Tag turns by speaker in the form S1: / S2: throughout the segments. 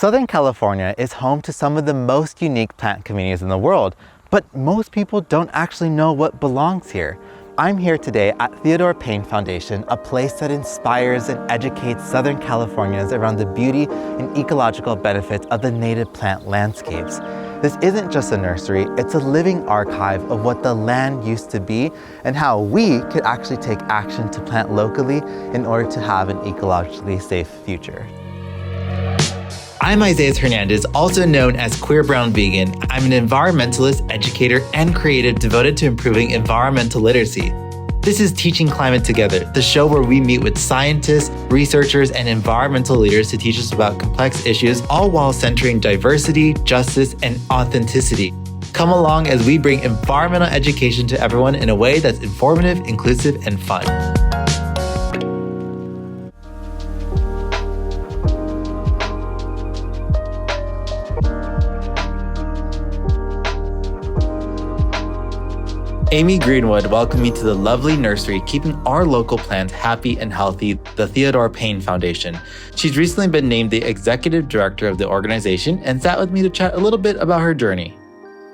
S1: Southern California is home to some of the most unique plant communities in the world, but most people don't actually know what belongs here. I'm here today at Theodore Payne Foundation, a place that inspires and educates Southern Californians around the beauty and ecological benefits of the native plant landscapes. This isn't just a nursery, it's a living archive of what the land used to be and how we could actually take action to plant locally in order to have an ecologically safe future. I'm Isaias Hernandez, also known as Queer Brown Vegan. I'm an environmentalist, educator, and creative devoted to improving environmental literacy. This is Teaching Climate Together, the show where we meet with scientists, researchers, and environmental leaders to teach us about complex issues, all while centering diversity, justice, and authenticity. Come along as we bring environmental education to everyone in a way that's informative, inclusive, and fun. Amy Greenwood welcomed me to the lovely nursery keeping our local plants happy and healthy, the Theodore Payne Foundation. She's recently been named the executive director of the organization and sat with me to chat a little bit about her journey.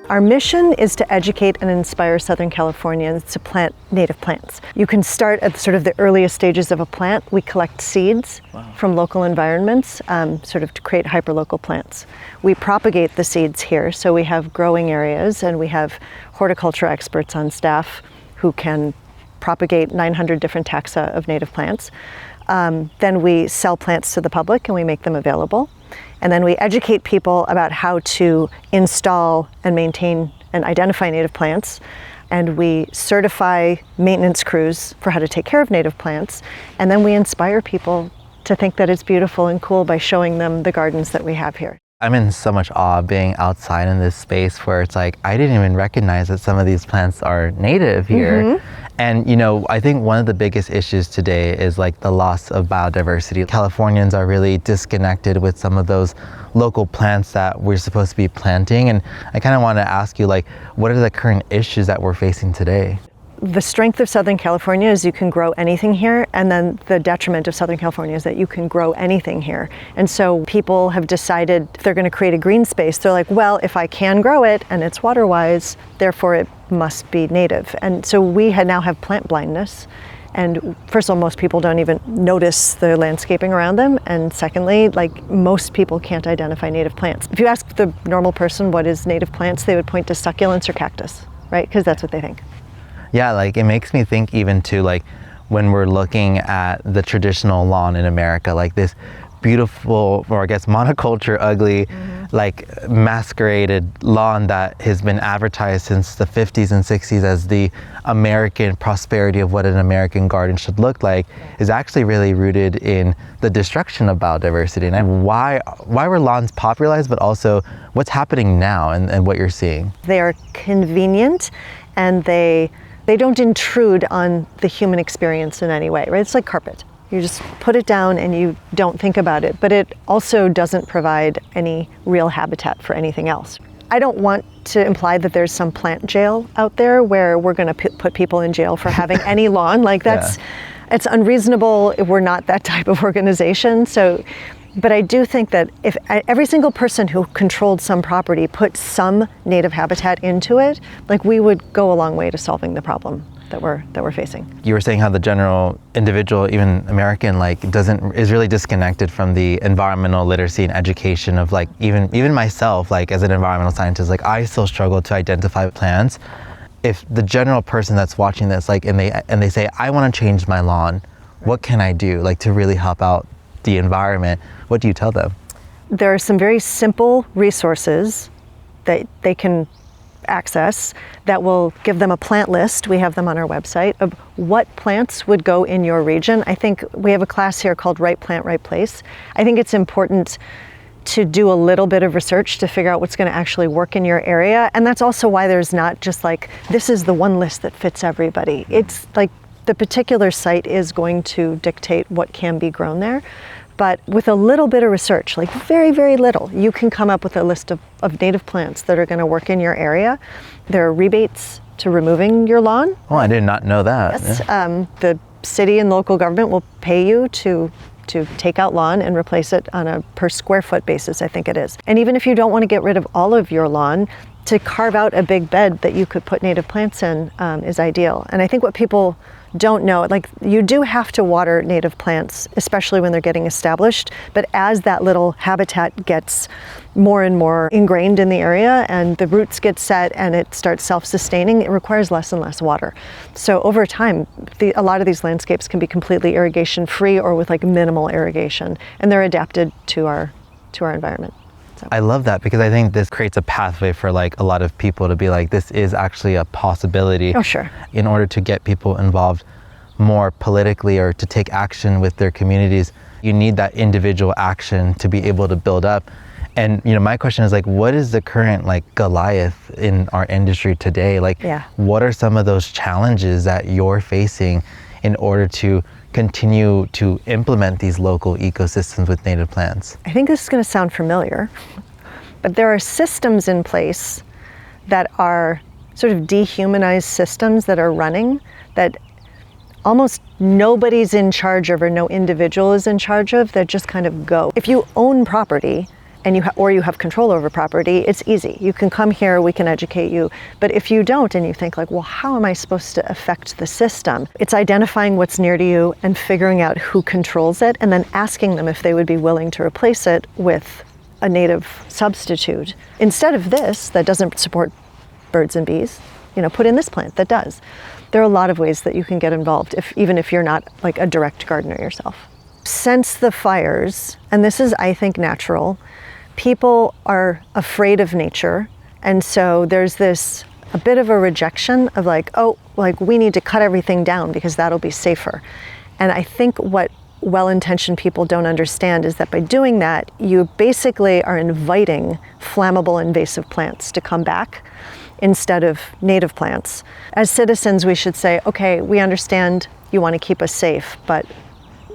S2: Our mission is to educate and inspire Southern Californians to plant native plants. You can start at sort of the earliest stages of a plant. We collect seeds from local environments, sort of to create hyperlocal plants. We propagate the seeds here, so we have growing areas and we have horticulture experts on staff who can propagate 900 different taxa of native plants. Then we sell plants to the public and we make them available. And then we educate people about how to install and maintain and identify native plants. And we certify maintenance crews for how to take care of native plants. And then we inspire people to think that it's beautiful and cool by showing them the gardens that we have here.
S1: I'm in so much awe being outside in this space where it's like, I didn't even recognize that some of these plants are native here. Mm-hmm. And, you know, I think one of the biggest issues today is like the loss of biodiversity. Californians are really disconnected with some of those local plants that we're supposed to be planting. And I kind of want to ask you, like, what are the current issues that we're facing today?
S2: The strength of Southern California is you can grow anything here, and then the detriment of Southern California is that you can grow anything here. And so people have decided if they're going to create a green space, they're like, well, if I can grow it and it's water-wise, therefore it must be native. And so we now have plant blindness. And first of all, most people don't even notice the landscaping around them. And secondly, like most people can't identify native plants. If you ask the normal person what is native plants, they would point to succulents or cactus, right? Because that's what they think.
S1: Yeah, like it makes me think even too, like when we're looking at the traditional lawn in America, like this beautiful, or I guess monoculture, ugly, like masqueraded lawn that has been advertised since the 50s and 60s as the American prosperity of what an American garden should look like, is actually really rooted in the destruction of biodiversity. And why were lawns popularized, but also what's happening now and what you're seeing?
S2: They are convenient and they don't intrude on the human experience in any way, right? It's like carpet. You just put it down and you don't think about it, but it also doesn't provide any real habitat for anything else. I don't want to imply that there's some plant jail out there where we're going to put people in jail for having any lawn. Like it's unreasonable. We're not that type of organization. But I do think that if every single person who controlled some property put some native habitat into it, like we would go a long way to solving the problem that we're facing.
S1: You were saying how the general individual, even American, like is really disconnected from the environmental literacy and education of like even myself, like as an environmental scientist, like I still struggle to identify plants. If the general person that's watching this, like and they say, I want to change my lawn, what can I do like to really help out the environment? What do you tell them?
S2: There are some very simple resources that they can access that will give them a plant list. We have them on our website of what plants would go in your region. I think we have a class here called Right Plant, Right Place. I think it's important to do a little bit of research to figure out what's going to actually work in your area. And that's also why there's not just like, this is the one list that fits everybody. It's like the particular site is going to dictate what can be grown there. But with a little bit of research, like very, very little, you can come up with a list of native plants that are going to work in your area. There are rebates to removing your lawn.
S1: Oh, I did not know that.
S2: Yes, the city and local government will pay you to to take out lawn and replace it on a per square foot basis, I think it is. And even if you don't want to get rid of all of your lawn, to carve out a big bed that you could put native plants in is ideal. And I think what people don't know, like, you do have to water native plants, especially when they're getting established, but as that little habitat gets more and more ingrained in the area and the roots get set and it starts self-sustaining, it requires less and less water. So over time, a lot of these landscapes can be completely irrigation free or with like minimal irrigation, and they're adapted to our environment. So.
S1: I love that, because I think this creates a pathway for like a lot of people to be like, this is actually a possibility.
S2: Oh, sure.
S1: In order to get people involved more politically or to take action with their communities, you need that individual action to be able to build up. And my question is like, what is the current like Goliath in our industry today? Like, what are some of those challenges that you're facing in order to continue to implement these local ecosystems with native plants?
S2: I think this is going to sound familiar, but there are systems in place that are sort of dehumanized systems that are running that almost nobody's in charge of, or no individual is in charge of, that just kind of go. If you own property and you have control over property, it's easy. You can come here, we can educate you. But if you don't, and you think like, well, how am I supposed to affect the system? It's identifying what's near to you and figuring out who controls it, and then asking them if they would be willing to replace it with a native substitute. Instead of this, that doesn't support birds and bees, put in this plant that does. There are a lot of ways that you can get involved, even if you're not like a direct gardener yourself. Since the fires, and this is, I think, natural, people are afraid of nature, and so there's a bit of a rejection of like, oh, like we need to cut everything down because that'll be safer. And I think what well-intentioned people don't understand is that by doing that, you basically are inviting flammable invasive plants to come back instead of native plants. As citizens, we should say, okay, we understand you want to keep us safe, but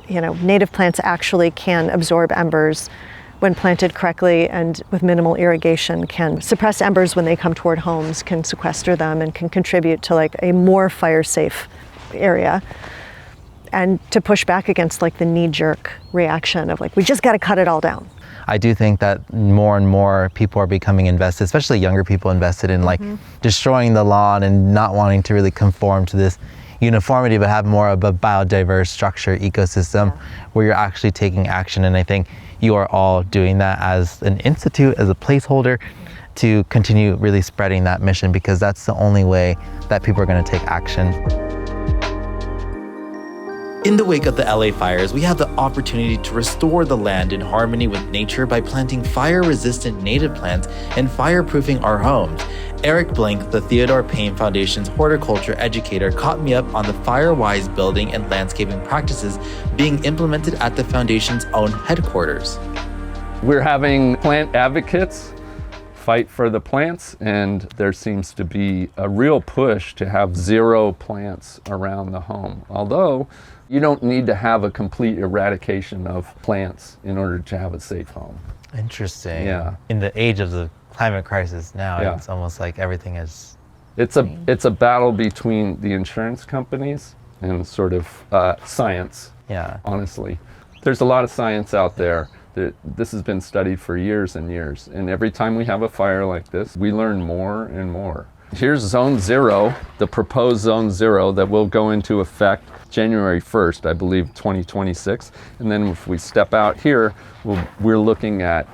S2: native plants actually can absorb embers when planted correctly and with minimal irrigation, can suppress embers when they come toward homes, can sequester them, and can contribute to like a more fire-safe area. And to push back against like the knee-jerk reaction of like, we just got to cut it all down.
S1: I do think that more and more people are becoming invested, especially younger people, invested in like destroying the lawn and not wanting to really conform to this uniformity, but have more of a biodiverse structure ecosystem where you're actually taking action. And I think you are all doing that as an institute, as a placeholder, to continue really spreading that mission, because that's the only way that people are going to take action. In the wake of the LA fires, we have the opportunity to restore the land in harmony with nature by planting fire-resistant native plants and fireproofing our homes. Eric Blink, the Theodore Payne Foundation's horticulture educator, caught me up on the fire-wise building and landscaping practices being implemented at the foundation's own headquarters.
S3: We're having plant advocates fight for the plants, and there seems to be a real push to have zero plants around the home. Although you don't need to have a complete eradication of plants in order to have a safe home.
S1: Interesting.
S3: Yeah.
S1: In the age of the climate crisis now, it's almost like everything is...
S3: It's a battle between the insurance companies and sort of science, honestly. There's a lot of science out there. This has been studied for years and years, and every time we have a fire like this, we learn more and more. Here's Zone 0, the proposed Zone 0 that will go into effect January 1st, I believe, 2026. And then if we step out here, we're looking at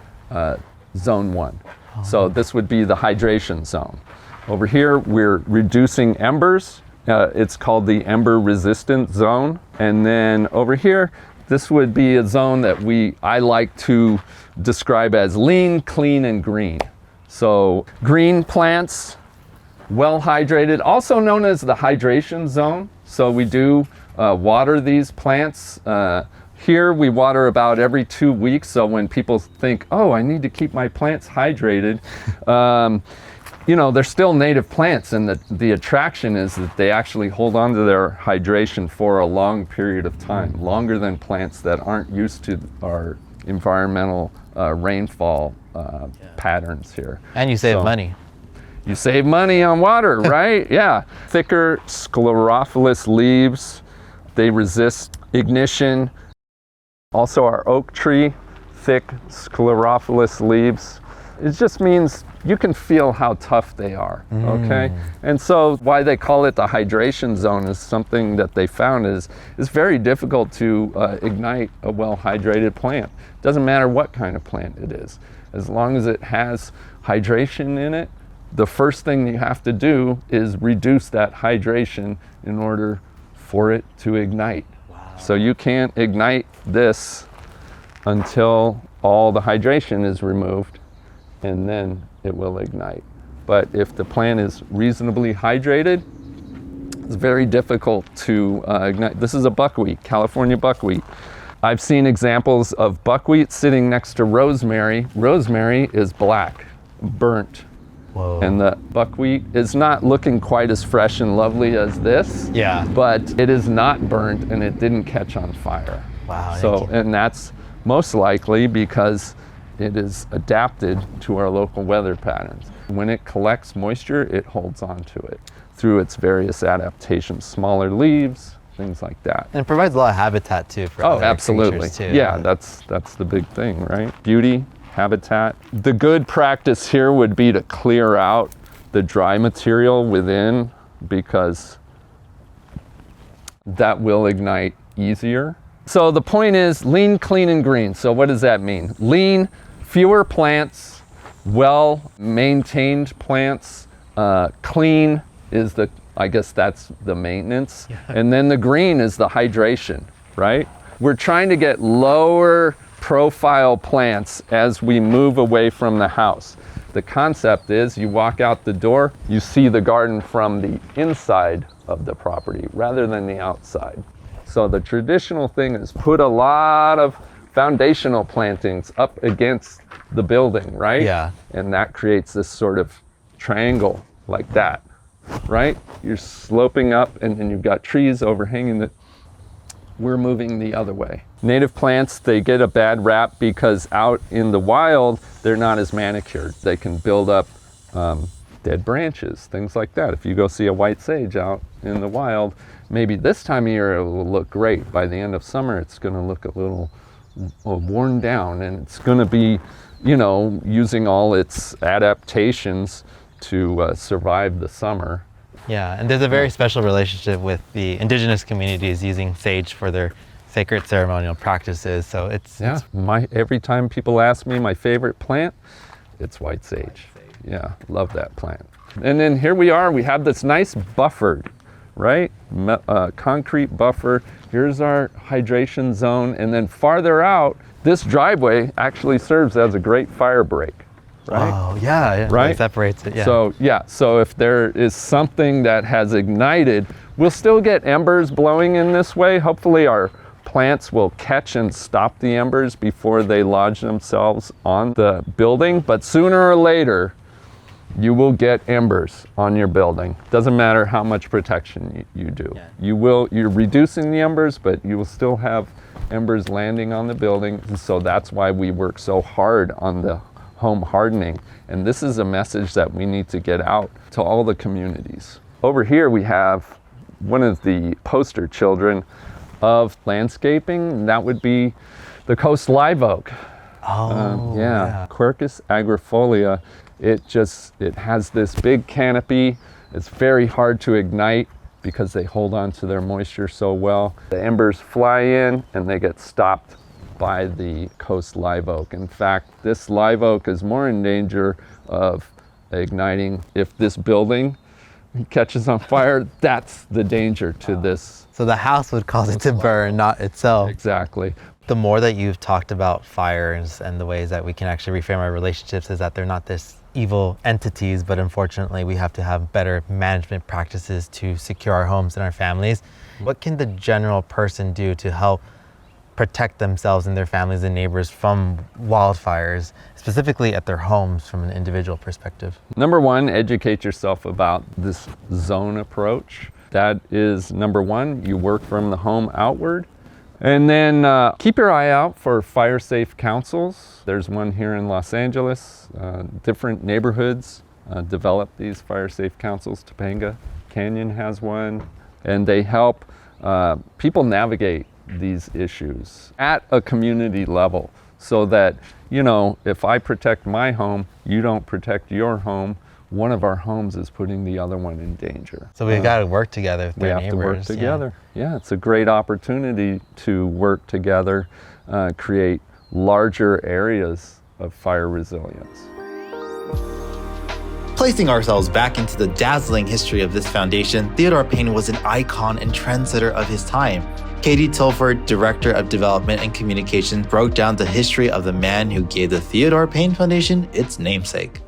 S3: Zone 1. So this would be the hydration zone. Over here, we're reducing embers. It's called the ember resistant zone. And then over here, this would be a zone that I like to describe as lean, clean, and green. So green plants, well hydrated, also known as the hydration zone. So we do water these plants. Here we water about every 2 weeks. So when people think, oh, I need to keep my plants hydrated, they're still native plants, and the attraction is that they actually hold on to their hydration for a long period of time, longer than plants that aren't used to our environmental rainfall patterns here.
S1: And you save money.
S3: You save money on water, right? Yeah. Thicker sclerophyllous leaves, they resist ignition. Also our oak tree, thick sclerophyllous leaves. It just means you can feel how tough they are, okay? And so why they call it the hydration zone is something that they found is it's very difficult to ignite a well-hydrated plant. Doesn't matter what kind of plant it is. As long as it has hydration in it, the first thing you have to do is reduce that hydration in order for it to ignite. Wow. So you can't ignite this until all the hydration is removed, and then it will ignite. But if the plant is reasonably hydrated, it's very difficult to ignite. This is a buckwheat, California buckwheat. I've seen examples of buckwheat sitting next to rosemary. Rosemary is black, burnt.
S1: Whoa.
S3: And the buckwheat is not looking quite as fresh and lovely as this.
S1: Yeah.
S3: But it is not burnt and it didn't catch on fire.
S1: Wow.
S3: So, and that's most likely because it is adapted to our local weather patterns. When it collects moisture, it holds on to it through its various adaptations, smaller leaves, things like that.
S1: And it provides a lot of habitat too for other
S3: absolutely.
S1: creatures too.
S3: Yeah, that's the big thing, right? Beauty, habitat. The good practice here would be to clear out the dry material within, because that will ignite easier. So the point is lean, clean, and green. So what does that mean? Lean, fewer plants, well-maintained plants. Clean is I guess that's the maintenance. Yeah. And then the green is the hydration, right? We're trying to get lower profile plants as we move away from the house. The concept is you walk out the door, you see the garden from the inside of the property rather than the outside. So the traditional thing is put a lot of foundational plantings up against the building, right?
S1: Yeah.
S3: And that creates this sort of triangle like that, right? You're sloping up and then you've got trees overhanging it. We're moving the other way. Native plants, they get a bad rap because out in the wild, they're not as manicured. They can build up dead branches, things like that. If you go see a white sage out in the wild, maybe this time of year it will look great. By the end of summer, it's gonna look a little worn down, and it's gonna be, using all its adaptations to survive the summer.
S1: Yeah, and there's a very special relationship with the indigenous communities using sage for their sacred ceremonial practices. So it's
S3: every time people ask me my favorite plant, it's white sage. Yeah, love that plant. And then here we are, we have this nice buffered, right? Concrete buffer. Here's our hydration zone. And then farther out, this driveway actually serves as a great fire break. Right?
S1: Oh, yeah,
S3: right?
S1: It separates it, yeah.
S3: So if there is something that has ignited, we'll still get embers blowing in this way. Hopefully our plants will catch and stop the embers before they lodge themselves on the building, but sooner or later, you will get embers on your building. Doesn't matter how much protection you do. Yeah. You're reducing the embers, but you will still have embers landing on the building. So that's why we work so hard on the home hardening. And this is a message that we need to get out to all the communities. Over here we have one of the poster children of landscaping. That would be the coast live oak. Yeah. Quercus agrifolia. It has this big canopy. It's very hard to ignite because they hold on to their moisture so well. The embers fly in and they get stopped by the coast live oak. In fact, this live oak is more in danger of igniting if this building catches on fire. That's the danger to this.
S1: So the house would cause it to burn, not itself.
S3: Exactly.
S1: The more that you've talked about fires and the ways that we can actually reframe our relationships is that they're not this evil entities, but unfortunately we have to have better management practices to secure our homes and our families. What can the general person do to help protect themselves and their families and neighbors from wildfires, specifically at their homes from an individual perspective?
S3: Number one, educate yourself about this zone approach. That is number one. You work from the home outward. And then keep your eye out for fire safe councils. There's one here in Los Angeles. Different neighborhoods develop these fire safe councils. Topanga Canyon has one. And they help people navigate these issues at a community level, so that, you know, if I protect my home, you don't protect your home, one of our homes is putting the other one in danger.
S1: So we've got to work together with
S3: we
S1: our
S3: have to work
S1: neighbors,
S3: together. Yeah, it's a great opportunity to work together, create larger areas of fire resilience.
S1: Placing ourselves back into the dazzling history of this foundation, Theodore Payne was an icon and trendsetter of his time. Katie Tilford, Director of Development and Communications, broke down the history of the man who gave the Theodore Payne Foundation its namesake.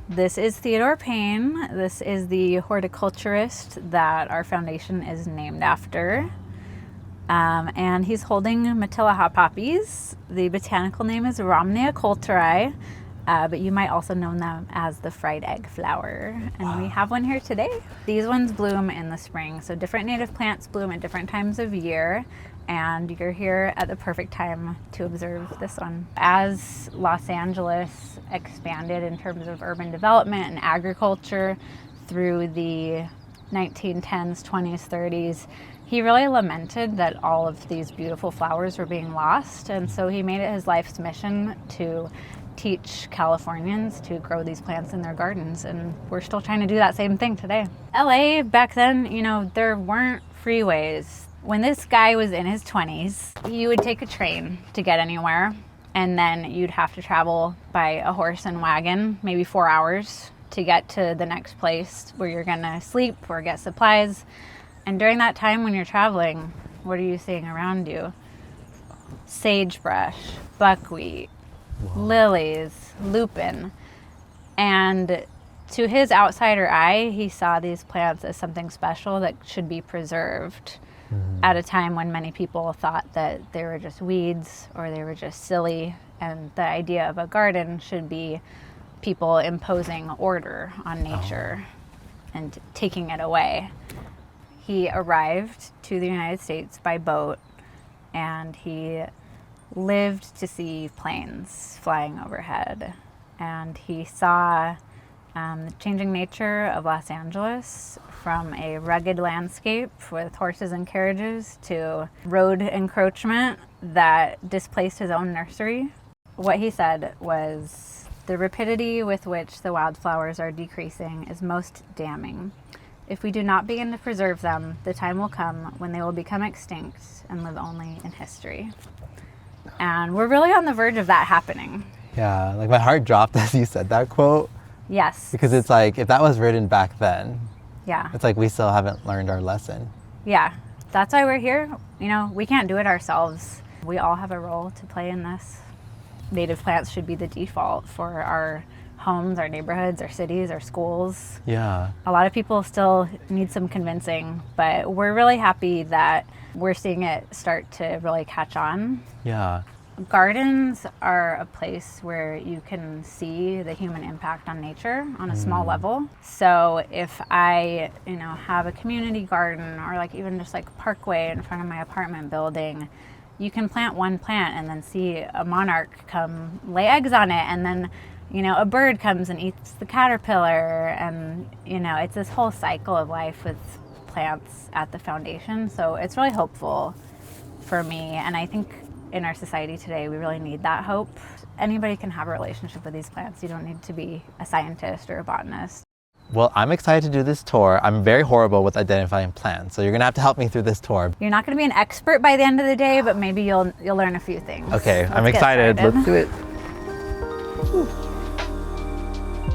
S4: This is Theodore Payne. This is the horticulturist that our foundation is named after. And he's holding Matilla hot poppies. The botanical name is Rhamnea coulteri, but you might also know them as the fried egg flower. And we have one here today. These ones bloom in the spring, so different native plants bloom at different times of year, and you're here at the perfect time to observe this one. As Los Angeles expanded in terms of urban development and agriculture through the 1910s, 20s, 30s, he really lamented that all of these beautiful flowers were being lost, and so he made it his life's mission to teach Californians to grow these plants in their gardens, and we're still trying to do that same thing today. LA back then, you know, there weren't freeways. When this guy was in his 20s, you would take a train to get anywhere, and then you'd have to travel by a horse and wagon, maybe 4 hours, to get to the next place where you're gonna sleep or get supplies. And during that time when you're traveling, what are you seeing around you? Sagebrush, buckwheat, lilies, lupin. And to his outsider eye, he saw these plants as something special that should be preserved at a time when many people thought that they were just weeds or they were just silly, and the idea of a garden should be people imposing order on nature and taking it away. He arrived to the United States by boat, and he lived to see planes flying overhead, and he saw the changing nature of Los Angeles, from a rugged landscape with horses and carriages to road encroachment that displaced his own nursery. What he said was, "The rapidity with which the wildflowers are decreasing is most damning. If we do not begin to preserve them, the time will come when they will become extinct and live only in history." And we're really on the verge of that happening.
S1: Yeah, like my heart dropped as you said that quote.
S4: Yes.
S1: Because it's like, if that was written back then,
S4: yeah,
S1: it's like we still haven't learned our lesson.
S4: Yeah, that's why we're here. You know, we can't do it ourselves. We all have a role to play in this. Native plants should be the default for our homes, our neighborhoods, our cities, our schools.
S1: Yeah.
S4: A lot of people still need some convincing, but we're really happy that we're seeing it start to really catch on.
S1: Yeah.
S4: Gardens are a place where you can see the human impact on nature on a small level. So if I, you know, have a community garden, or like even just like a parkway in front of my apartment building, you can plant one plant and then see a monarch come lay eggs on it, and then, you know, a bird comes and eats the caterpillar, and, you know, it's this whole cycle of life with plants at the foundation. So it's really hopeful for me, and I think in our society today, we really need that hope. Anybody can have a relationship with these plants. You don't need to be a scientist or a botanist.
S1: Well, I'm excited to do this tour. I'm very horrible with identifying plants, so you're gonna have to help me through this tour.
S4: You're not gonna be an expert by the end of the day, but maybe you'll learn a few things.
S1: Okay, I'm
S4: Let's get
S1: excited.
S4: started.
S1: Let's do it.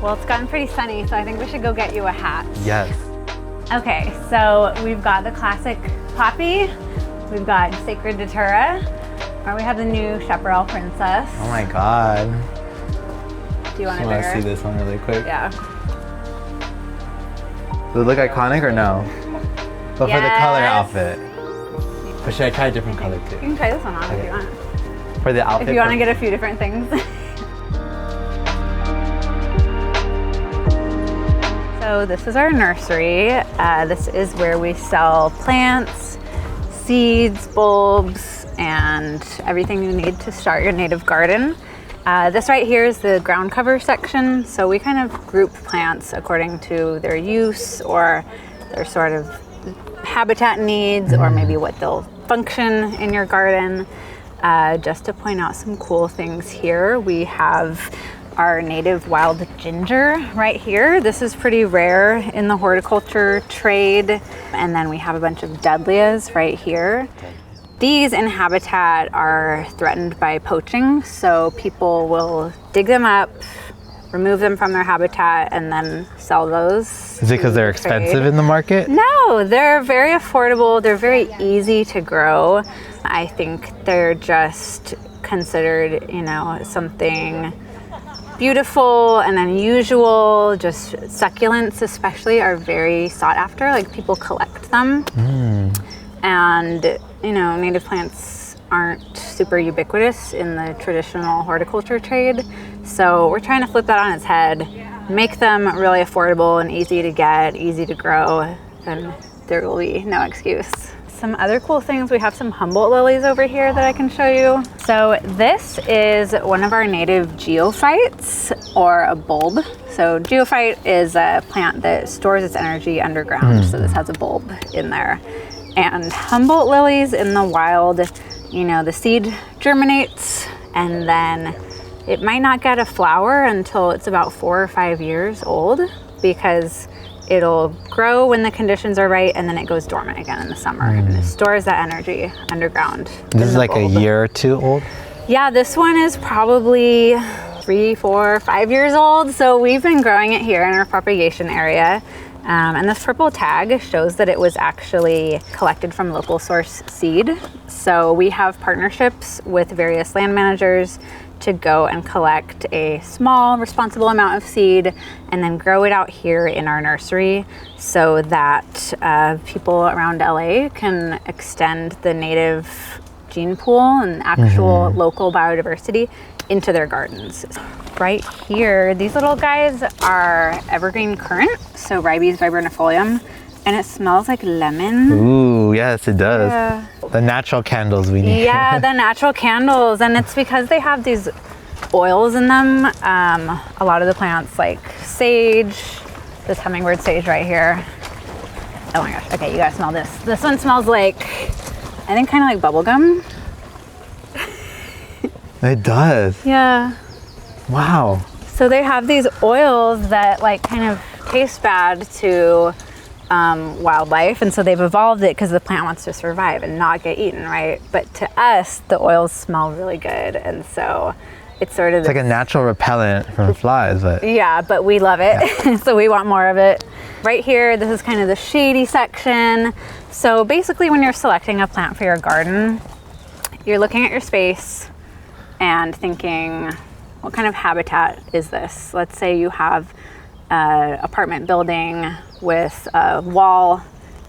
S4: Well, it's gotten pretty sunny, so I think we should go get you a hat.
S1: Yes.
S4: Okay, so we've got the classic poppy, we've got sacred datura, or we have the new chaparral princess.
S1: Oh my God.
S4: Do you want
S1: I
S4: to
S1: want to see this one really quick.
S4: Yeah.
S1: Does it look iconic or no? But for the color
S4: Yes.
S1: outfit. Or should I try a different color
S4: You
S1: too?
S4: can try this one on if
S1: Okay.
S4: you want.
S1: For the outfit?
S4: If you want to get a few different things. So this is our nursery. This is where we sell plants, seeds, bulbs, and everything you need to start your native garden. This right here is the ground cover section. So we kind of group plants according to their use or their sort of habitat needs, or maybe what they'll function in your garden. Just to point out some cool things here, we have our native wild ginger right here. This is pretty rare in the horticulture trade. And then we have a bunch of dahlias right here. These in habitat are threatened by poaching, so people will dig them up, remove them from their habitat, and then sell those.
S1: Is it because they're expensive in the market?
S4: No, they're very affordable. They're very easy to grow. I think they're just considered, you know, something beautiful and unusual. Just succulents especially are very sought after, like people collect them. And you know, native plants aren't super ubiquitous in the traditional horticulture trade, so we're trying to flip that on its head, make them really affordable and easy to get, easy to grow, and there will be no excuse. Some other cool things, we have some Humboldt lilies over here that I can show you. So this is one of our native geophytes, or a bulb. So geophyte is a plant that stores its energy underground. So this has a bulb in there. And Humboldt lilies in the wild, you know, the seed germinates and then it might not get a flower until it's about 4 or 5 years old, because it'll grow when the conditions are right and then it goes dormant again in the summer and it stores that energy underground.
S1: This is like a year or two old?
S4: Yeah, this one is probably 3, 4, 5 years old. So we've been growing it here in our propagation area. And this purple tag shows that it was actually collected from local source seed. So we have partnerships with various land managers to go and collect a small, responsible amount of seed and then grow it out here in our nursery so that people around LA can extend the native gene pool and actual local biodiversity into their gardens. Right here, these little guys are evergreen currant, so Ribes viburnifolium, and it smells like lemon.
S1: Ooh, yes, it does.
S4: Yeah.
S1: The natural candles we need.
S4: Yeah, the natural candles, and it's because they have these oils in them. A lot of the plants, like sage, this hummingbird sage right here. Oh my gosh, okay, you gotta smell this. This one smells like, I think kind of like bubble gum.
S1: It does.
S4: Yeah.
S1: Wow.
S4: So they have these oils that like kind of taste bad to wildlife, and so they've evolved it because the plant wants to survive and not get eaten, right? But to us, the oils smell really good, and so it's sort of
S1: it's like a natural repellent from flies, but
S4: yeah, but we love it. Yeah. So we want more of it. Right here, this is kind of the shady section. So basically, when you're selecting a plant for your garden, you're looking at your space and thinking, what kind of habitat is this? Let's say you have an apartment building with a wall,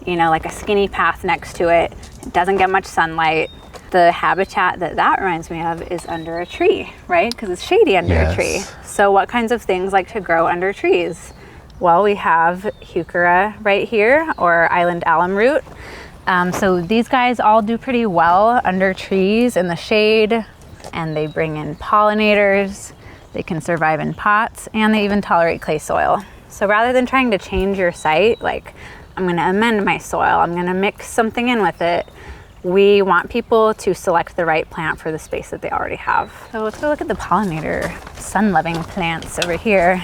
S4: you know, like a skinny path next to it. It doesn't get much sunlight. The habitat that reminds me of is under a tree, right? Because it's shady under a tree. So what kinds of things like to grow under trees? Well, we have heuchera right here, or island alum root. So these guys all do pretty well under trees in the shade, and they bring in pollinators. They can survive in pots, and they even tolerate clay soil. So rather than trying to change your site, like I'm going to amend my soil, I'm going to mix something in with it, we want people to select the right plant for the space that they already have. So let's go look at the pollinator sun-loving plants over here.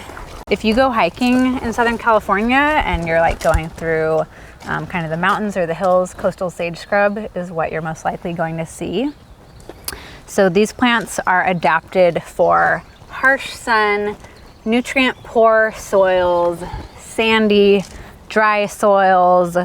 S4: If you go hiking in Southern California and you're like going through kind of the mountains or the hills, coastal sage scrub is what you're most likely going to see. So these plants are adapted for harsh sun, nutrient poor soils, sandy, dry soils,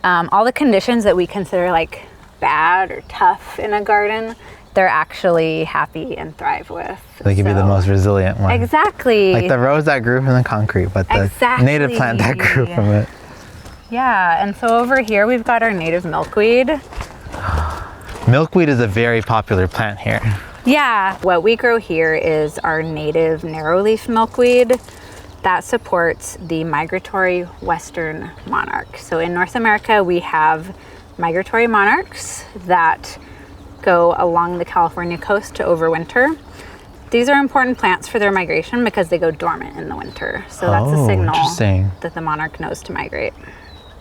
S4: all the conditions that we consider like bad or tough in a garden, they're actually happy and thrive with.
S1: They could be the most resilient one.
S4: Exactly.
S1: Like the rose that grew from the concrete, but the native plant that grew from it.
S4: Yeah, and so over here we've got our native milkweed.
S1: Milkweed is a very popular plant here.
S4: Yeah, what we grow here is our native narrowleaf milkweed that supports the migratory western monarch. So in North America, we have migratory monarchs that go along the California coast to overwinter. These are important plants for their migration because they go dormant in the winter. So that's a signal that the monarch knows to migrate.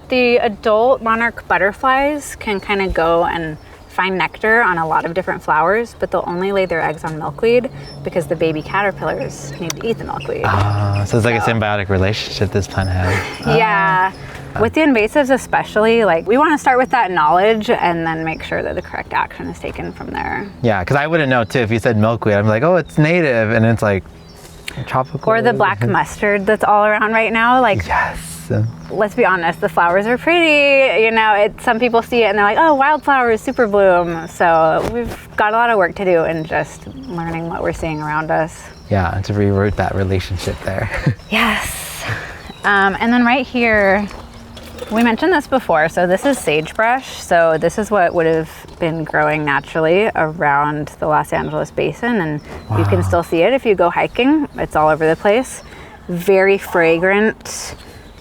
S4: The adult monarch butterflies can kind of go and find nectar on a lot of different flowers, but they'll only lay their eggs on milkweed because the baby caterpillars need to eat the milkweed.
S1: So it's like a symbiotic relationship this plant has.
S4: Yeah. With the invasives especially, like we want to start with that knowledge and then make sure that the correct action is taken from there.
S1: Yeah, because I wouldn't know too if you said milkweed. I'm like, oh, it's native, and it's like tropical.
S4: Or the black mustard that's all around right now. Like,
S1: yes.
S4: Let's be honest, the flowers are pretty. You know, some people see it and they're like, oh, wildflowers, super bloom. So we've got a lot of work to do in just learning what we're seeing around us.
S1: Yeah, to reroute that relationship there.
S4: Yes. And then right here, we mentioned this before, so this is sagebrush. So this is what would have been growing naturally around the Los Angeles basin, and you can still see it if you go hiking. It's all over the place. Very fragrant,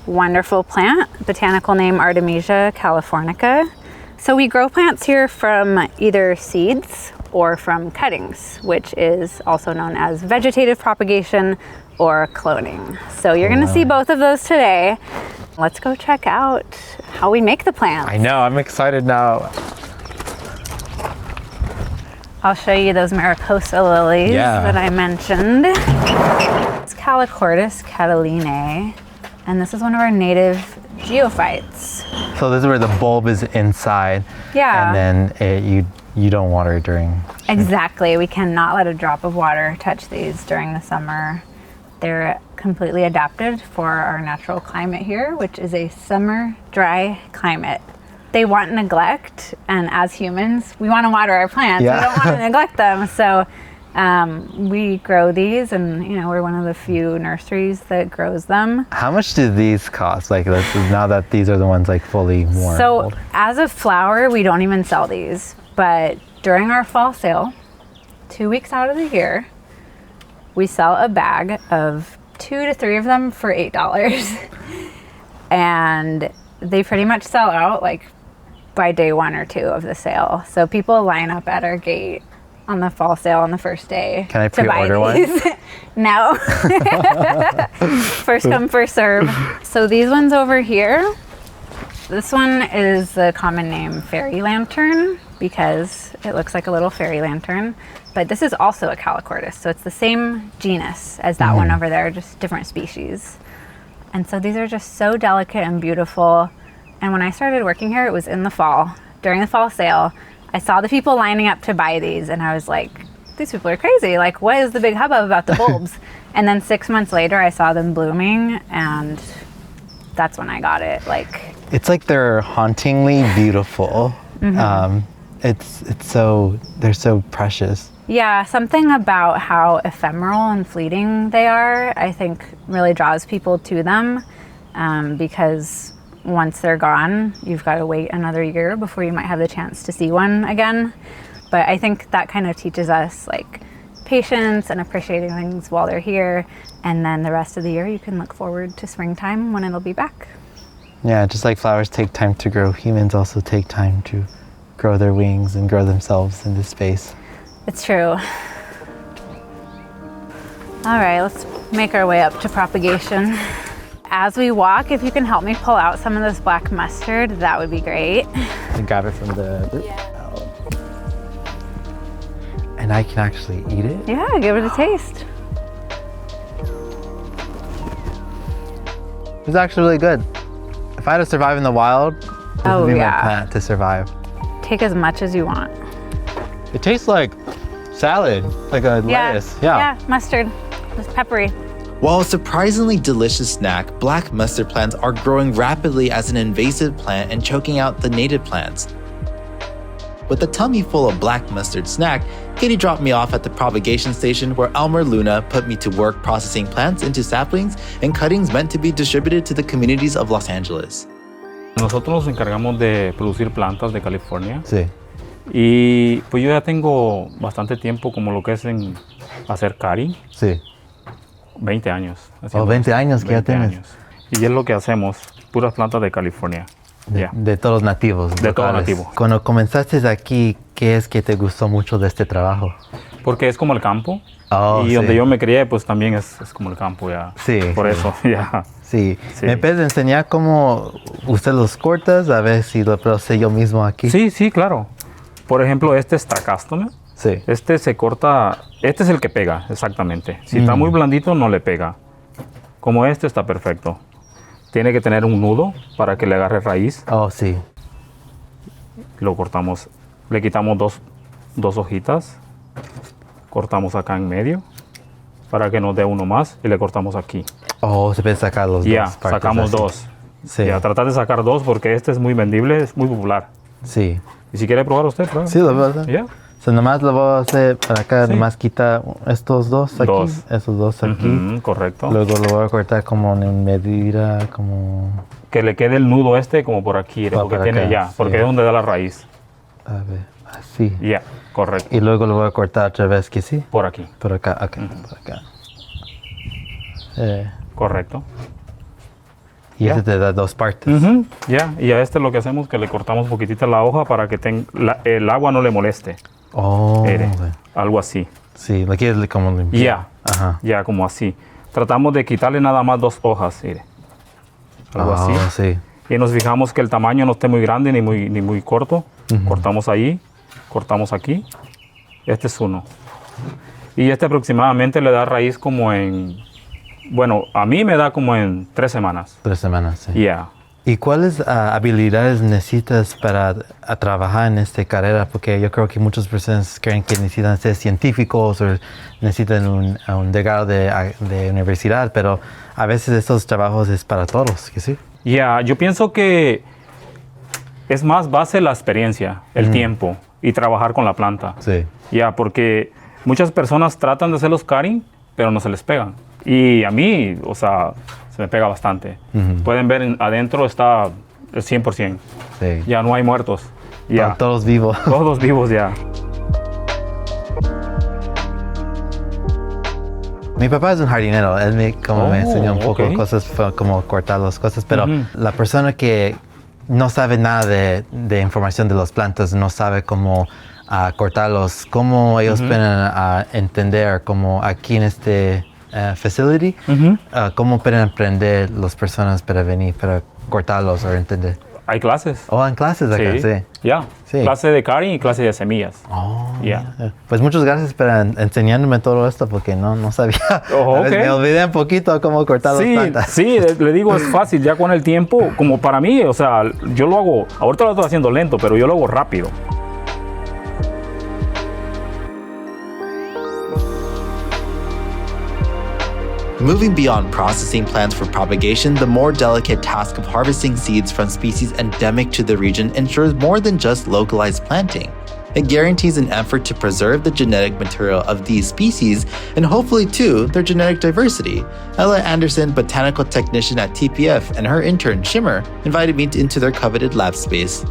S4: wonderful plant, botanical name Artemisia californica. So we grow plants here from either seeds or from cuttings, which is also known as vegetative propagation or cloning. So you're gonna see both of those today. Let's go check out how we make the plants.
S1: I know, I'm excited now.
S4: I'll show you those Mariposa lilies that I mentioned. It's Calicortus catalinae, and this is one of our native geophytes.
S1: So this is where the bulb is inside.
S4: Yeah.
S1: And then you don't water during.
S4: Exactly. We cannot let a drop of water touch these during the summer. They're completely adapted for our natural climate here, which is a summer dry climate. They want neglect, and as humans, we want to water our plants.
S1: Yeah.
S4: We don't want to neglect them. So we grow these, and we're one of the few nurseries that grows them.
S1: How much do these cost? Like now that these are the ones like fully warm.
S4: So as a flower, we don't even sell these, but during our fall sale, 2 weeks out of the year, we sell a bag of 2 to 3 of them for $8. And they pretty much sell out like by day 1 or 2 of the sale. So people line up at our gate on the fall sale on the first day.
S1: Can I
S4: to buy
S1: pre-order one?
S4: these. No. First come, first serve. So these ones over here, this one is the common name fairy lantern because it looks like a little fairy lantern. But this is also a Calicortus, so it's the same genus as that one over there, just different species. And so these are just so delicate and beautiful. And when I started working here, it was in the fall. During the fall sale, I saw the people lining up to buy these, and I was like, these people are crazy. Like, what is the big hubbub about the bulbs? And then 6 months later, I saw them blooming, and that's when I got it. Like,
S1: it's like they're hauntingly beautiful. They're so precious.
S4: Yeah, something about how ephemeral and fleeting they are, I think really draws people to them because once they're gone, you've got to wait another year before you might have the chance to see one again. But I think that kind of teaches us like patience and appreciating things while they're here. And then the rest of the year, you can look forward to springtime when it'll be back.
S1: Yeah, just like flowers take time to grow, humans also take time to grow their wings and grow themselves in this space.
S4: It's true. All right, let's make our way up to propagation. As we walk, if you can help me pull out some of this black mustard, that would be great.
S1: And grab it from the root. And I can actually eat it?
S4: Yeah, give it a taste.
S1: It's actually really good. If I had to survive in the wild, this would be my plant to survive.
S4: Take as much as you want.
S1: It tastes like salad, like a lettuce.
S4: Yeah, mustard. It's peppery.
S5: While a surprisingly delicious snack, black mustard plants are growing rapidly as an invasive plant and choking out the native plants. With a tummy full of black mustard snack, Katie dropped me off at the propagation station where Elmer Luna put me to work processing plants into saplings and cuttings meant to be distributed to the communities of Los Angeles.
S6: Nosotros nos encargamos de producir plantas de California.
S1: Sí.
S6: Y pues yo ya tengo bastante tiempo como lo que es en hacer cari.
S1: Sí.
S6: 20 años.
S1: Oh, 20 años que ya tienes.
S6: Y es lo que hacemos, puras plantas de California.
S1: De todos los nativos.
S6: De todo nativo.
S1: Cuando comenzaste aquí, ¿qué es que te gustó mucho de este trabajo?
S6: Porque es como el campo.
S1: Oh,
S6: y donde yo me crié, pues también es como el campo ya.
S1: Sí.
S6: Por eso, ya.
S1: Sí. ¿Me puedes enseñar cómo usted los cortas? A ver si lo procede yo mismo aquí.
S6: Sí, claro. por ejemplo, este está custom.
S1: Sí.
S6: Este se corta, este es el que pega, exactamente. Si está muy blandito, no le pega. Como este está perfecto. Tiene que tener un nudo para que le agarre raíz.
S1: Oh, sí.
S6: Lo cortamos, le quitamos dos hojitas. Cortamos acá en medio para que nos dé uno más y le cortamos aquí.
S1: Oh, se puede sacar los
S6: Ya,
S1: dos partes
S6: sacamos
S1: así.
S6: dos.
S1: Sí.
S6: Ya, tratar de sacar dos porque este es muy vendible, es muy popular.
S1: Sí.
S6: Y si quiere probar usted, prueba.
S1: Sí, lo verdad.
S6: Ya.
S1: So, nomás lo voy a hacer para acá,
S6: Sí.
S1: nomás quita estos dos aquí,
S6: Dos.
S1: esos dos aquí.
S6: Ujú, correcto.
S1: Luego lo voy a cortar como en medida, como...
S6: Que le quede el nudo este como por aquí, porque
S1: por
S6: tiene
S1: acá,
S6: ya,
S1: sí.
S6: porque es donde da la raíz.
S1: A ver, así.
S6: Ya, correcto.
S1: Y luego lo voy a cortar otra vez, que sí.
S6: Por aquí,
S1: Por acá, ok, por acá.
S6: correcto.
S1: Y
S6: Ya.
S1: ese te da dos partes.
S6: Ujú, ya, y a este lo que hacemos es que le cortamos poquitita la hoja para que el agua no le moleste.
S1: Oh,
S6: Mire,
S1: ok.
S6: algo así.
S1: Sí, lo quieres como limpiar.
S6: Ya,
S1: Ajá.
S6: ya como así. Tratamos de quitarle nada más dos hojas, mire. Algo así.
S1: Sí.
S6: Y nos fijamos que el tamaño no esté muy grande ni muy corto. Cortamos ahí, cortamos aquí. Este es uno. Y este aproximadamente le da raíz como en... Bueno, a mí me da como en 3 semanas.
S1: 3 semanas, sí.
S6: Ya.
S1: ¿Y cuáles habilidades necesitas para trabajar en esta carrera? Porque yo creo que muchas personas creen que necesitan ser científicos o necesitan un grado de universidad, pero a veces estos trabajos es para todos, ¿que sí?
S6: Ya, yo pienso que es más base la experiencia, el tiempo y trabajar con la planta.
S1: Sí.
S6: Ya, porque muchas personas tratan de hacer los cutting, pero no se les pegan. Y a mí, o sea, se me pega bastante. Pueden ver adentro está el 100%.
S1: Sí.
S6: Ya no hay muertos. Ya.
S1: Todos vivos.
S6: Todos vivos ya.
S1: Mi papá es un jardinero, él me enseñó un poco
S6: ok.
S1: cosas, como cortar las cosas, pero la persona que no sabe nada de información de las plantas, no sabe cómo cortarlos, cómo ellos pueden entender, como aquí en este facility, cómo pueden aprender las personas para venir, para cortarlos o entender.
S6: Hay clases.
S1: Oh, en clases acá, sí.
S6: Ya.
S1: Sí.
S6: Clase de cutting y clase de semillas.
S1: Oh,
S6: Ya.
S1: mira. Pues muchas gracias por enseñándome todo esto porque no sabía.
S6: Oh,
S1: A veces
S6: ok.
S1: me olvidé un poquito cómo cortar las
S6: Sí,
S1: plantas.
S6: sí, le digo, es fácil ya con el tiempo, como para mí, o sea, yo lo hago, ahorita lo estoy haciendo lento, pero yo lo hago rápido.
S5: Moving beyond processing plants for propagation, the more delicate task of harvesting seeds from species endemic to the region ensures more than just localized planting. It guarantees an effort to preserve the genetic material of these species and hopefully, too, their genetic diversity. Ella Anderson, botanical technician at TPF, and her intern, Shimmer, invited me into their coveted lab space.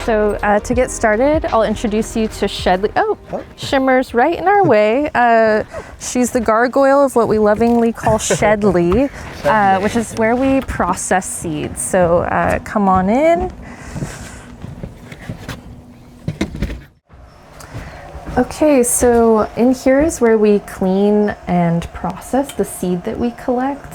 S7: So to get started, I'll introduce you to Shedley. Oh, Shimmer's right in our way. She's the gargoyle of what we lovingly call Shedley, which is where we process seeds. So come on in. Okay, so in here is where we clean and process the seed that we collect,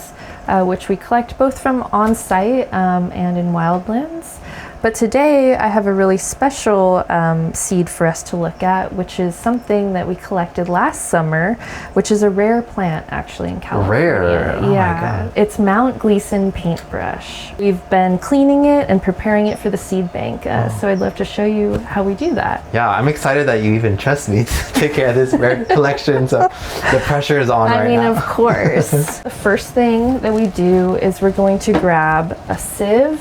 S7: which we collect both from on-site and in wildlands. But today I have a really special seed for us to look at, which is something that we collected last summer, which is a rare plant actually in California.
S1: Rare? Oh my
S7: Yeah,
S1: God.
S7: it's Mount Gleason paintbrush. We've been cleaning it and preparing it for the seed bank, so I'd love to show you how we do that.
S1: Yeah, I'm excited that you even trust me to take care of this rare collection. So the pressure is on right now.
S7: Of course. The first thing that we do is we're going to grab a sieve,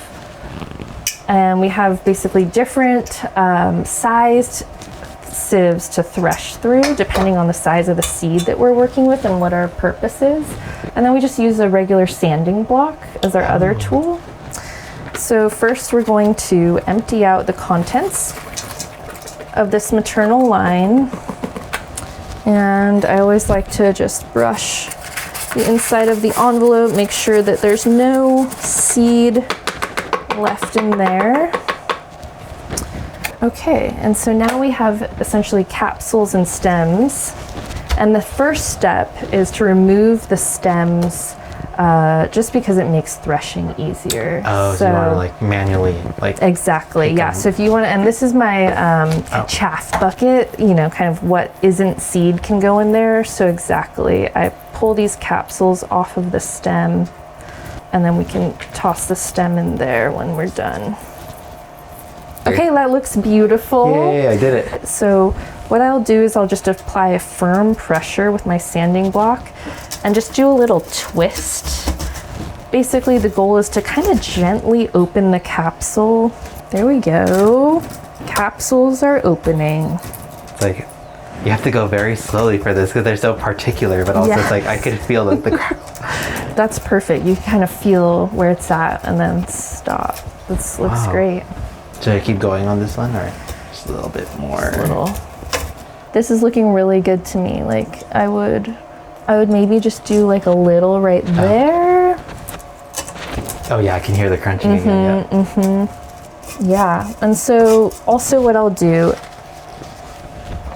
S7: and we have basically different sized sieves to thresh through depending on the size of the seed that we're working with and what our purpose is. And then we just use a regular sanding block as our other tool. So first we're going to empty out the contents of this maternal line. And I always like to just brush the inside of the envelope, make sure that there's no seed left in there. Okay, and so now we have essentially capsules and stems. And the first step is to remove the stems just because it makes threshing easier.
S1: Oh, so you want to like manually like.
S7: Exactly, yeah. So if you want to, and this is my chaff bucket, you know, kind of what isn't seed can go in there. So exactly, I pull these capsules off of the stem, and then we can toss the stem in there when we're done. Okay, that looks beautiful.
S1: Yeah, I did it.
S7: So what I'll do is I'll just apply a firm pressure with my sanding block and just do a little twist. Basically, the goal is to kind of gently open the capsule. There we go. Capsules are opening.
S1: It's like, you have to go very slowly for this because they're so particular, but also it's like, I could feel the crackle.
S7: That's perfect. You kind of feel where it's at and then stop. This looks great.
S1: Should I keep going on this one or just a little bit more?
S7: Just a little. This is looking really good to me. Like I would maybe just do like a little right there.
S1: Oh yeah, I can hear the crunching again.
S7: Yeah, and so also what I'll do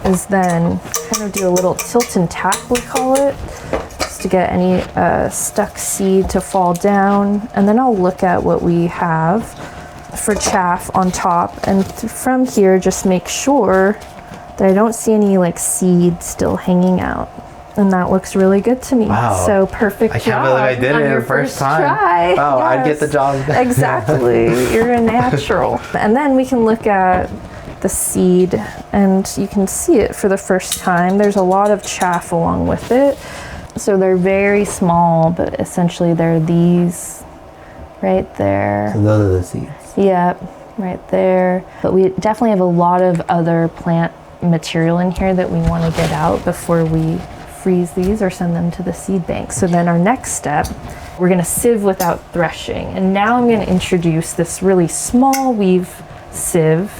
S7: is then kind of do a little tilt and tap, we call it, just to get any stuck seed to fall down. And then I'll look at what we have for chaff on top, and from here just make sure that I don't see any like seed still hanging out. And that looks really good to me.
S1: Wow.
S7: So perfect job.
S1: I can't believe I did it first time.
S7: Try.
S1: Oh,
S7: Yes.
S1: I'd get the job done.
S7: Exactly. You're a natural. And then we can look at the seed and you can see it for the first time. There's a lot of chaff along with it. So they're very small, but essentially they're these right there.
S1: So those are the seeds.
S7: Yep, right there. But we definitely have a lot of other plant material in here that we want to get out before we freeze these or send them to the seed bank. So then our next step, we're going to sieve without threshing. And now I'm going to introduce this really small weave sieve.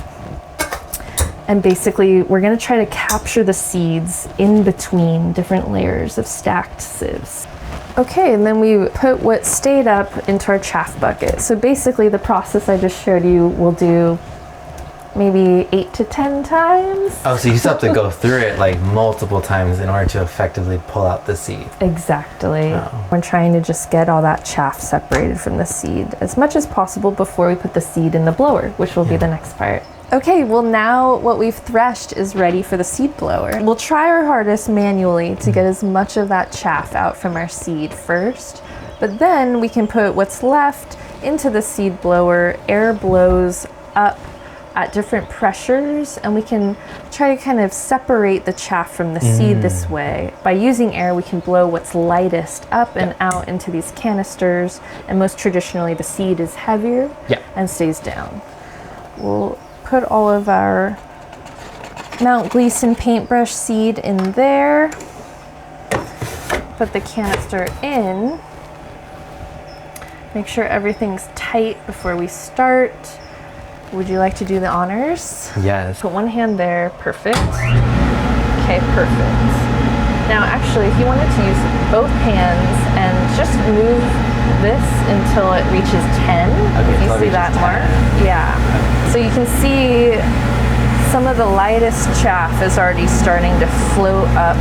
S7: And basically we're going to try to capture the seeds in between different layers of stacked sieves. Okay, and then we put what stayed up into our chaff bucket. So basically the process I just showed you we'll do maybe 8 to 10 times.
S1: Oh, so you still have to go through it like multiple times in order to effectively pull out the seed.
S7: Exactly.
S1: Oh.
S7: We're trying to just get all that chaff separated from the seed as much as possible before we put the seed in the blower, which will be the next part. Okay, well now what we've threshed is ready for the seed blower. We'll try our hardest manually to get as much of that chaff out from our seed first, but then we can put what's left into the seed blower. Air blows up at different pressures and we can try to kind of separate the chaff from the seed this way. By using air, we can blow what's lightest up and out into these canisters, and most traditionally the seed is heavier and stays down. We'll put all of our Mount Gleason paintbrush seed in there, put the canister in, make sure everything's tight before we start. Would you like to do the honors?
S1: Yes.
S7: Put one hand there, perfect. Okay, perfect. Now actually, if you wanted to use both hands and just move this until it reaches 10, if you see that mark. Yeah. So you can see some of the lightest chaff is already starting to float up,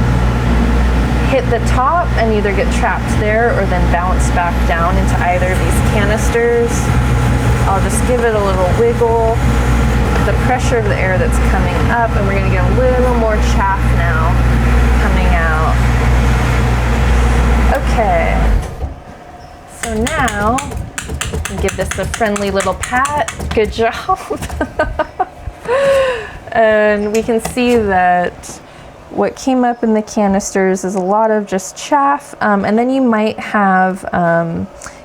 S7: hit the top and either get trapped there or then bounce back down into either of these canisters. I'll just give it a little wiggle. The pressure of the air that's coming up, and we're going to get a little more chaff now coming out. Okay. So now, give this a friendly little pat. Good job. And we can see that what came up in the canisters is a lot of just chaff, and then you might have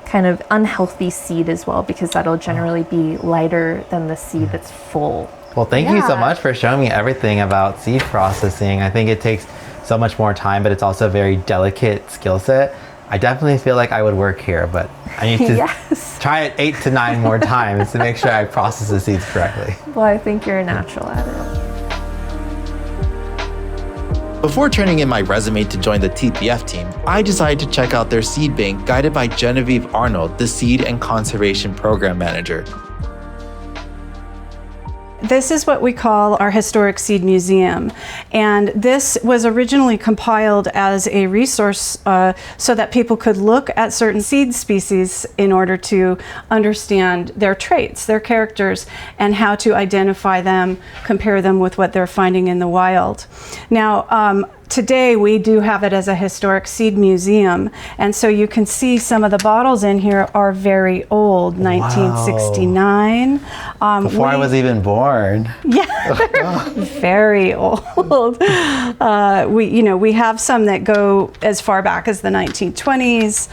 S7: kind of unhealthy seed as well, because that'll generally be lighter than the seed that's full.
S1: Well, thank you so much for showing me everything about seed processing. I think it takes so much more time, but it's also a very delicate skill set. I definitely feel like I would work here, but I need to try it 8 to 9 more times to make sure I process the seeds correctly.
S7: Well, I think you're a natural at it.
S5: Before turning in my resume to join the TPF team, I decided to check out their seed bank guided by Genevieve Arnold, the Seed and Conservation Program Manager.
S8: This is what we call our historic seed museum, and this was originally compiled as a resource so that people could look at certain seed species in order to understand their traits, their characters, and how to identify them, compare them with what they're finding in the wild. Now, today we do have it as a historic seed museum, and so you can see some of the bottles in here are very old, 1969.
S1: Before I was even born.
S8: Yeah, they're very old. We have some that go as far back as the 1920s,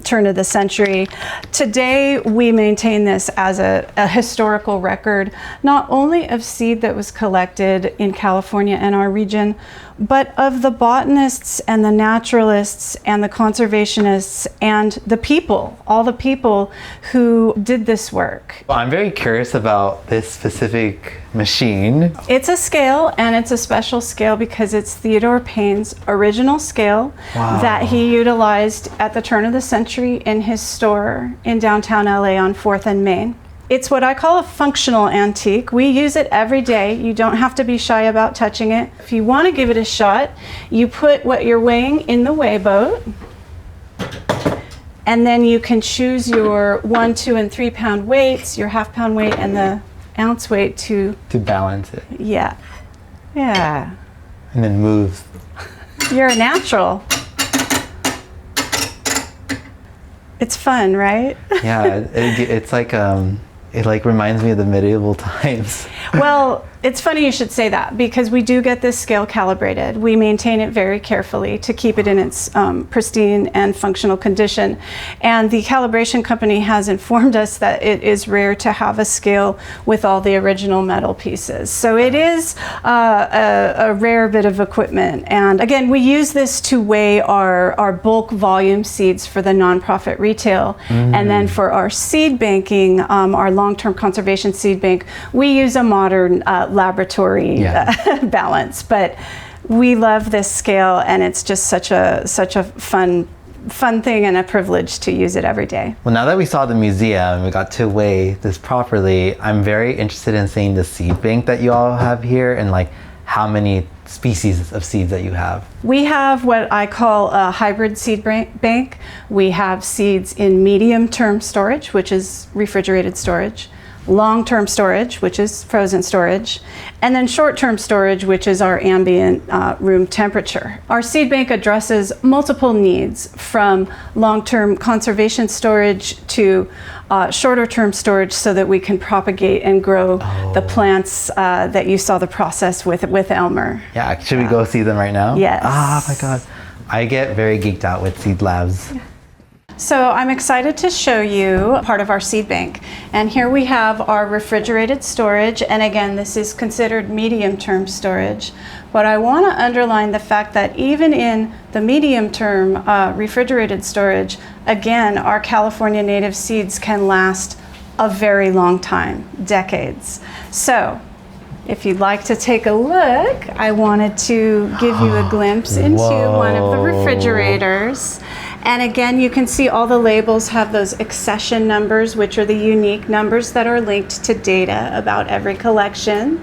S8: turn of the century. Today we maintain this as a historical record, not only of seed that was collected in California and our region, but of the botanists and the naturalists and the conservationists and the people, all the people who did this work.
S1: Well, I'm very curious about this specific machine.
S8: It's a scale, and it's a special scale because it's Theodore Payne's original scale that he utilized at the turn of the century in his store in downtown LA on 4th and Main. It's what I call a functional antique. We use it every day. You don't have to be shy about touching it. If you want to give it a shot, you put what you're weighing in the weigh boat, and then you can choose your 1, 2, and 3 pound weights, your half pound weight and the ounce weight to
S1: balance it.
S8: Yeah. Yeah.
S1: And then move.
S8: You're a natural. It's fun, right?
S1: Yeah, it's like it like reminds me of the medieval times.
S8: Well, it's funny you should say that because we do get this scale calibrated. We maintain it very carefully to keep it in its pristine and functional condition. And the calibration company has informed us that it is rare to have a scale with all the original metal pieces. So it is a rare bit of equipment. And again, we use this to weigh our bulk volume seeds for the nonprofit retail. And then for our seed banking, our long-term conservation seed bank, we use a modern laboratory balance, but we love this scale, and it's just such a fun thing and a privilege to use it every day.
S1: Well, now that we saw the museum and we got to weigh this properly, I'm very interested in seeing the seed bank that you all have here and like how many species of seeds that you have.
S8: We have what I call a hybrid seed bank. We have seeds in medium-term storage, which is refrigerated storage, long-term storage, which is frozen storage, and then short-term storage, which is our ambient room temperature. Our seed bank addresses multiple needs, from long-term conservation storage to shorter-term storage, so that we can propagate and grow the plants that you saw the process with Elmer.
S1: Yeah, should we go see them right now?
S8: Yes.
S1: Ah, my God. I get very geeked out with seed labs.
S8: So I'm excited to show you part of our seed bank. And here we have our refrigerated storage. And again, this is considered medium-term storage. But I want to underline the fact that even in the medium-term refrigerated storage, again, our California native seeds can last a very long time, decades. So if you'd like to take a look, I wanted to give you a glimpse into one of the refrigerators. And again, you can see all the labels have those accession numbers, which are the unique numbers that are linked to data about every collection,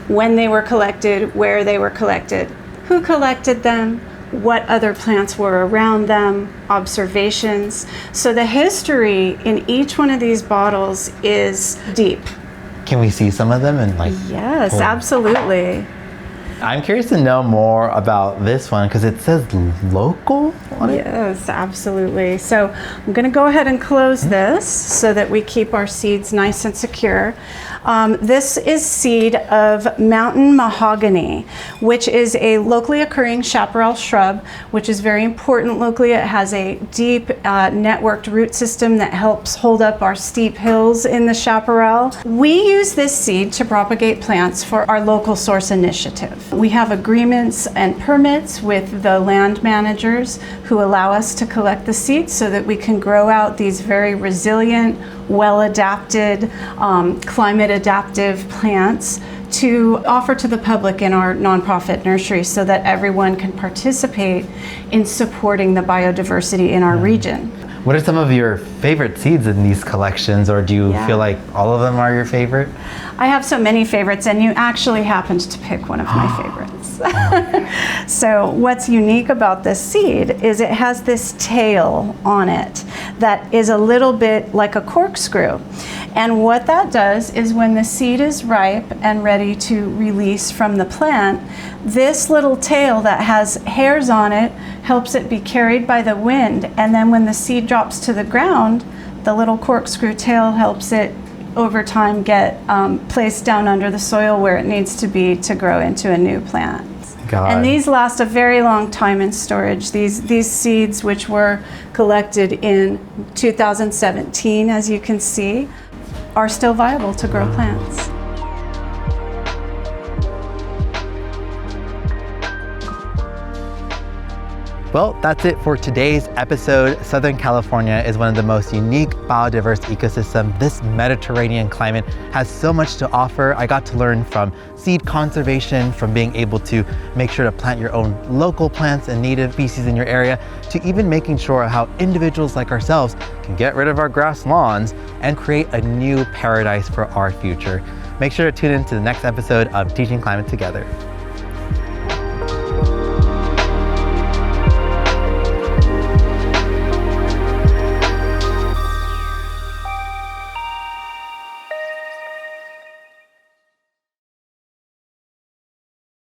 S8: when they were collected, where they were collected, who collected them, what other plants were around them, observations. So the history in each one of these bottles is deep.
S1: Can we see some of them and like?
S8: Yes, absolutely.
S1: I'm curious to know more about this one because it says local on it.
S8: Yes, absolutely. So I'm going to go ahead and close this so that we keep our seeds nice and secure. This is seed of mountain mahogany, which is a locally occurring chaparral shrub, which is very important locally. It has a deep networked root system that helps hold up our steep hills in the chaparral. We use this seed to propagate plants for our local source initiative. We have agreements and permits with the land managers who allow us to collect the seeds so that we can grow out these very resilient, well-adapted, climate-adaptive plants to offer to the public in our nonprofit nursery so that everyone can participate in supporting the biodiversity in our region.
S1: What are some of your favorite seeds in these collections, or do you feel like all of them are your favorite?
S8: I have so many favorites, and you actually happened to pick one of my favorites. So what's unique about this seed is it has this tail on it that is a little bit like a corkscrew. And what that does is when the seed is ripe and ready to release from the plant, this little tail that has hairs on it helps it be carried by the wind. And then when the seed drops to the ground, the little corkscrew tail helps it over time get placed down under the soil where it needs to be to grow into a new plant. And these last a very long time in storage. These seeds, which were collected in 2017, as you can see, are still viable to grow plants.
S1: Well, that's it for today's episode. Southern California is one of the most unique biodiverse ecosystems. This Mediterranean climate has so much to offer. I got to learn from seed conservation, from being able to make sure to plant your own local plants and native species in your area, to even making sure how individuals like ourselves can get rid of our grass lawns and create a new paradise for our future. Make sure to tune in to the next episode of Teaching Climate Together.